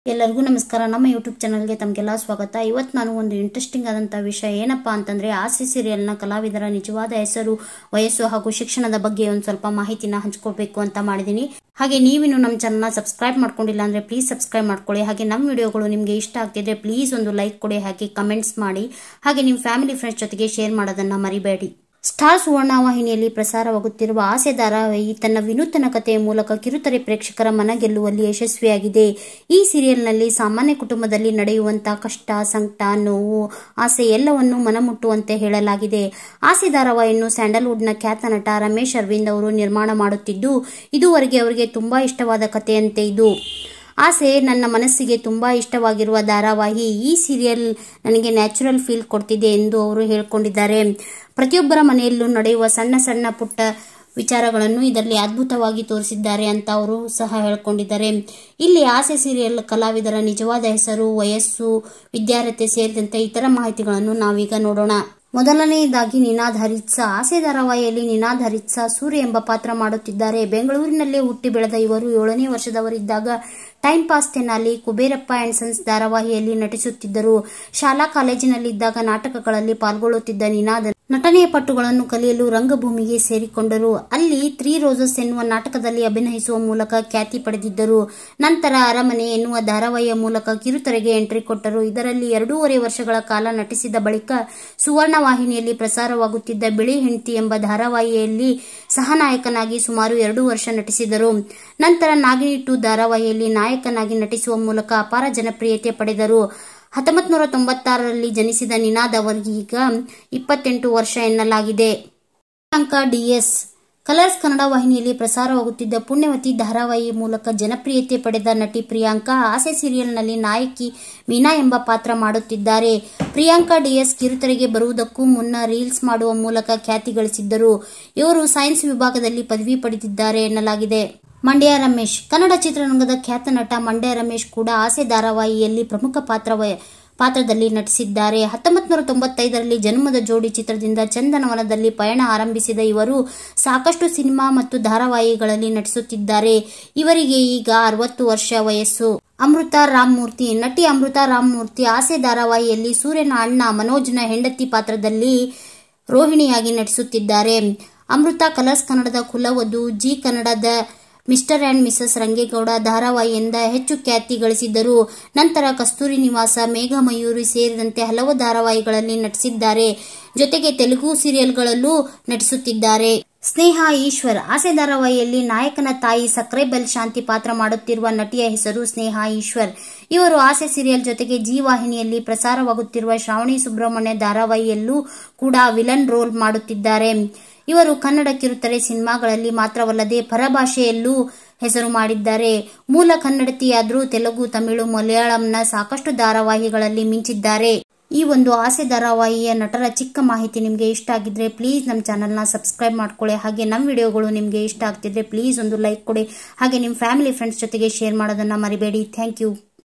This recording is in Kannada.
ಎಲ್ಲರಿಗೂ ನಮಸ್ಕಾರ. ನಮ್ಮ ಯೂಟ್ಯೂಬ್ ಚಾನಲ್ಗೆ ತಮಗೆಲ್ಲ ಸ್ವಾಗತ. ಇವತ್ತು ನಾನು ಒಂದು ಇಂಟ್ರೆಸ್ಟಿಂಗ್ ಆದಂತಹ ವಿಷಯ ಏನಪ್ಪಾ ಅಂತಂದ್ರೆ ಆಸೆ ಸೀರಿಯಲ್ನ ಕಲಾವಿದರ ನಿಜವಾದ ಹೆಸರು, ವಯಸ್ಸು ಹಾಗೂ ಶಿಕ್ಷಣದ ಬಗ್ಗೆ ಒಂದು ಸ್ವಲ್ಪ ಮಾಹಿತಿನ ಹಂಚ್ಕೊಳ್ಬೇಕು ಅಂತ ಮಾಡಿದೀನಿ. ಹಾಗೆ ನೀವಿನ್ನು ನಮ್ಮ ಚಾನಲ್ನ ಸಬ್ಸ್ಕ್ರೈಬ್ ಮಾಡ್ಕೊಂಡಿಲ್ಲ ಅಂದ್ರೆ ಪ್ಲೀಸ್ ಸಬ್ಸ್ಕ್ರೈಬ್ ಮಾಡ್ಕೊಳ್ಳಿ. ಹಾಗೆ ನಮ್ಮ ವಿಡಿಯೋಗಳು ನಿಮಗೆ ಇಷ್ಟ ಆಗ್ತಿದ್ರೆ ಪ್ಲೀಸ್ ಒಂದು ಲೈಕ್ ಕೊಡಿ, ಹಾಗೆ ಕಮೆಂಟ್ಸ್ ಮಾಡಿ, ಹಾಗೆ ನಿಮ್ಮ ಫ್ಯಾಮಿಲಿ ಫ್ರೆಂಡ್ಸ್ ಜೊತೆಗೆ ಶೇರ್ ಮಾಡೋದನ್ನ ಮರಿಬೇಡಿ. ಸ್ಟಾರ್ ಸುವರ್ಣ ವಾಹಿನಿಯಲ್ಲಿ ಪ್ರಸಾರವಾಗುತ್ತಿರುವ ಆಸೆ ಧಾರಾವಾಹಿ ತನ್ನ ವಿನೂತನ ಕಥೆಯ ಮೂಲಕ ಕಿರುತೆರೆ ಪ್ರೇಕ್ಷಕರ ಮನ ಗೆಲ್ಲುವಲ್ಲಿ ಯಶಸ್ವಿಯಾಗಿದೆ. ಈ ಸೀರಿಯಲ್ನಲ್ಲಿ ಸಾಮಾನ್ಯ ಕುಟುಂಬದಲ್ಲಿ ನಡೆಯುವಂತಹ ಕಷ್ಟ, ಸಂಕಟ, ನೋವು, ಆಸೆ ಎಲ್ಲವನ್ನೂ ಮನಮುಟ್ಟುವಂತೆ ಹೇಳಲಾಗಿದೆ. ಆಸೆ ಧಾರಾವಾಹಿಯನ್ನು ಸ್ಯಾಂಡಲ್ವುಡ್ನ ಖ್ಯಾತ ನಟ ರಮೇಶ್ ಅರವಿಂದ್ ಅವರು ನಿರ್ಮಾಣ ಮಾಡುತ್ತಿದ್ದು, ಇದುವರೆಗೆ ಅವರಿಗೆ ತುಂಬಾ ಇಷ್ಟವಾದ ಕಥೆಯಂತೆ ಇದು. ಆಸೆ ನನ್ನ ಮನಸ್ಸಿಗೆ ತುಂಬಾ ಇಷ್ಟವಾಗಿರುವ ಧಾರಾವಾಹಿ. ಈ ಸೀರಿಯಲ್ ನನಗೆ ನ್ಯಾಚುರಲ್ ಫೀಲ್ ಕೊಡ್ತಿದೆ ಎಂದು ಅವರು ಹೇಳಿಕೊಂಡಿದ್ದಾರೆ. ಪ್ರತಿಯೊಬ್ಬರ ಮನೆಯಲ್ಲೂ ನಡೆಯುವ ಸಣ್ಣ ಸಣ್ಣ ಪುಟ್ಟ ವಿಚಾರಗಳನ್ನು ಇದರಲ್ಲಿ ಅದ್ಭುತವಾಗಿ ತೋರಿಸಿದ್ದಾರೆ ಅಂತ ಅವರು ಸಹ ಹೇಳಿಕೊಂಡಿದ್ದಾರೆ. ಇಲ್ಲಿ ಆಸೆ ಸೀರಿಯಲ್ ಕಲಾವಿದರ ನಿಜವಾದ ಹೆಸರು, ವಯಸ್ಸು, ವಿದ್ಯಾರ್ಹತೆ ಸೇರಿದಂತೆ ಇತರ ಮಾಹಿತಿಗಳನ್ನು ನಾವೀಗ ನೋಡೋಣ. ಮೊದಲನೆಯದಾಗಿ ನಿನಾದ್ ಹರಿತ್ಸಾ. ಆಸೆ ಧಾರಾವಾಹಿಯಲ್ಲಿ ನಿನಾದ್ ಹರಿತ್ಸಾ ಸೂರ್ಯ ಎಂಬ ಪಾತ್ರ ಮಾಡುತ್ತಿದ್ದಾರೆ. ಬೆಂಗಳೂರಿನಲ್ಲೇ ಹುಟ್ಟಿ ಬೆಳೆದ ಇವರು 7ನೇ ವರ್ಷದವರಿದ್ದಾಗ time pass Tenali, Kuberappa and sons ಧಾರಾವಾಹಿಯಲ್ಲಿ ನಟಿಸುತ್ತಿದ್ದರು. ಶಾಲಾ ಕಾಲೇಜಿನಲ್ಲಿದ್ದಾಗ ನಾಟಕಗಳಲ್ಲಿ ಪಾಲ್ಗೊಳ್ಳುತ್ತಿದ್ದ ನಿನಾದ್ ನಟನೆಯ ಪಟ್ಟುಗಳನ್ನು ಕಲಿಯಲು ರಂಗಭೂಮಿಗೆ ಸೇರಿಕೊಂಡರು. ಅಲ್ಲಿ 3 ರೋಸಸ್ ಎನ್ನುವ ನಾಟಕದಲ್ಲಿ ಅಭಿನಯಿಸುವ ಮೂಲಕ ಖ್ಯಾತಿ ಪಡೆದಿದ್ದರು. ನಂತರ ಅರಮನೆ ಎನ್ನುವ ಧಾರಾವಾಹಿಯ ಮೂಲಕ ಕಿರುತೆರೆಗೆ ಎಂಟ್ರಿ ಕೊಟ್ಟರು. ಇದರಲ್ಲಿ 2.5 ವರ್ಷಗಳ ಕಾಲ ನಟಿಸಿದ ಬಳಿಕ ಸುವರ್ಣ ವಾಹಿನಿಯಲ್ಲಿ ಪ್ರಸಾರವಾಗುತ್ತಿದ್ದ ಬಿಳಿ ಹೆಂಡತಿ ಎಂಬ ಧಾರಾವಾಹಿಯಲ್ಲಿ ಸಹನಾಯಕನಾಗಿ ಸುಮಾರು 2 ವರ್ಷ ನಟಿಸಿದರು. ನಂತರ ನಾಗಿನಿ 2 ಧಾರಾವಾಹಿಯಲ್ಲಿ ನಾಯಕನಾಗಿ ನಟಿಸುವ ಮೂಲಕ ಅಪಾರ ಜನಪ್ರಿಯತೆ ಪಡೆದರು. 1996ರಲ್ಲಿ ಜನಿಸಿದ ನಿನಾದ್ ಅವರಿಗೀಗ 28 ವರ್ಷ ಎನ್ನಲಾಗಿದೆ. ಪ್ರಿಯಾಂಕಾ ಡಿಎಸ್. ಕಲರ್ಸ್ ಕನ್ನಡ ವಾಹಿನಿಯಲ್ಲಿ ಪ್ರಸಾರವಾಗುತ್ತಿದ್ದ ಪುಣ್ಯವತಿ ಧಾರಾವಾಹಿ ಮೂಲಕ ಜನಪ್ರಿಯತೆ ಪಡೆದ ನಟಿ ಪ್ರಿಯಾಂಕಾ ಆಸೆ ಸೀರಿಯಲ್ನಲ್ಲಿ ನಾಯಕಿ ಮೀನಾ ಎಂಬ ಪಾತ್ರ ಮಾಡುತ್ತಿದ್ದಾರೆ. ಪ್ರಿಯಾಂಕಾ ಡಿಎಸ್ ಕಿರುತೆರೆಗೆ ಬರುವುದಕ್ಕೂ ಮುನ್ನ ರೀಲ್ಸ್ ಮಾಡುವ ಮೂಲಕ ಖ್ಯಾತಿ ಗಳಿಸಿದ್ದರು. ಇವರು ಸೈನ್ಸ್ ವಿಭಾಗದಲ್ಲಿ ಪದವಿ ಪಡೆದಿದ್ದಾರೆ ಎನ್ನಲಾಗಿದೆ. ಮಂಡ್ಯ ರಮೇಶ್. ಕನ್ನಡ ಚಿತ್ರರಂಗದ ಖ್ಯಾತ ನಟ ಮಂಡ್ಯ ರಮೇಶ್ ಕೂಡ ಆಸೆ ಧಾರಾವಾಹಿಯಲ್ಲಿ ಪ್ರಮುಖ ಪಾತ್ರದಲ್ಲಿ ನಟಿಸಿದ್ದಾರೆ. 1995ರಲ್ಲಿ ಜನ್ಮದ ಜೋಡಿ ಚಿತ್ರದಿಂದ ಚಂದನವನದಲ್ಲಿ ಪಯಣ ಆರಂಭಿಸಿದ ಇವರು ಸಾಕಷ್ಟು ಸಿನಿಮಾ ಮತ್ತು ಧಾರಾವಾಹಿಗಳಲ್ಲಿ ನಟಿಸುತ್ತಿದ್ದಾರೆ. ಇವರಿಗೆ ಈಗ 60 ವರ್ಷ ವಯಸ್ಸು. ಅಮೃತ ರಾಮಮೂರ್ತಿ. ನಟಿ ಅಮೃತ ರಾಮಮೂರ್ತಿ ಆಸೆ ಧಾರಾವಾಹಿಯಲ್ಲಿ ಸೂರ್ಯನ ಅಣ್ಣ ಮನೋಜ್ನ ಹೆಂಡತಿ ಪಾತ್ರದಲ್ಲಿ ರೋಹಿಣಿಯಾಗಿ ನಟಿಸುತ್ತಿದ್ದಾರೆ. ಅಮೃತ ಕಲರ್ಸ್ ಕನ್ನಡದ ಕುಲವಧು, ಜಿ ಕನ್ನಡದ ಮಿಸ್ಟರ್ ಅಂಡ್ ಮಿಸಸ್ ರಂಗೇಗೌಡ ಧಾರಾವಾಹಿಯಿಂದ ಹೆಚ್ಚು ಖ್ಯಾತಿ ಗಳಿಸಿದ್ದರು. ನಂತರ ಕಸ್ತೂರಿ ನಿವಾಸ, ಮೇಘ ಮಯೂರಿ ಸೇರಿದಂತೆ ಹಲವು ಧಾರಾವಾಹಿಗಳಲ್ಲಿ ನಟಿಸಿದ್ದಾರೆ. ಜೊತೆಗೆ ತೆಲುಗು ಸೀರಿಯಲ್ಗಳಲ್ಲೂ ನಟಿಸುತ್ತಿದ್ದಾರೆ. ಸ್ನೇಹಾ ಈಶ್ವರ್. ಆಸೆ ಧಾರಾವಾಹಿಯಲ್ಲಿ ನಾಯಕನ ತಾಯಿ ಸಕ್ರೆಬೆಲ್ ಶಾಂತಿ ಪಾತ್ರ ಮಾಡುತ್ತಿರುವ ನಟಿಯ ಹೆಸರು ಸ್ನೇಹಾ ಈಶ್ವರ್. ಇವರು ಆಸೆ ಸೀರಿಯಲ್ ಜೊತೆಗೆ ಜಿ ವಾಹಿನಿಯಲ್ಲಿ ಪ್ರಸಾರವಾಗುತ್ತಿರುವ ಶ್ರಾವಣಿ ಸುಬ್ರಹ್ಮಣ್ಯ ಧಾರಾವಾಹಿಯಲ್ಲೂ ಕೂಡ ವಿಲನ್ ರೋಲ್ ಮಾಡುತ್ತಿದ್ದಾರೆ. ಇವರು ಕನ್ನಡ ಕಿರುತೆರೆ ಸಿನಿಮಾಗಳಲ್ಲಿ ಮಾತ್ರವಲ್ಲದೆ ಪರಭಾಷೆಯಲ್ಲೂ ಹೆಸರು ಮಾಡಿದ್ದಾರೆ. ಮೂಲ ಕನ್ನಡತಿಯಾದರೂ ತೆಲುಗು, ತಮಿಳು, ಮಲಯಾಳಂನ ಸಾಕಷ್ಟು ಧಾರಾವಾಹಿಗಳಲ್ಲಿ ಮಿಂಚಿದ್ದಾರೆ. ಈ ಒಂದು ಆಸೆ ಧಾರಾವಾಹಿಯ ನಟರ ಚಿಕ್ಕ ಮಾಹಿತಿ ನಿಮಗೆ ಇಷ್ಟ ಆಗಿದ್ರೆ ಪ್ಲೀಸ್ ನಮ್ಮ ಚಾನಲ್ನ ಸಬ್ಸ್ಕ್ರೈಬ್ ಮಾಡ್ಕೊಳ್ಳಿ. ಹಾಗೆ ನಮ್ಮ ವಿಡಿಯೋಗಳು ನಿಮಗೆ ಇಷ್ಟ ಆಗ್ತಿದ್ರೆ ಪ್ಲೀಸ್ ಒಂದು ಲೈಕ್ ಕೊಡಿ. ಹಾಗೆ ನಿಮ್ಮ ಫ್ಯಾಮಿಲಿ ಫ್ರೆಂಡ್ಸ್ ಜೊತೆಗೆ ಶೇರ್ ಮಾಡೋದನ್ನ ಮರಿಬೇಡಿ. Thank you.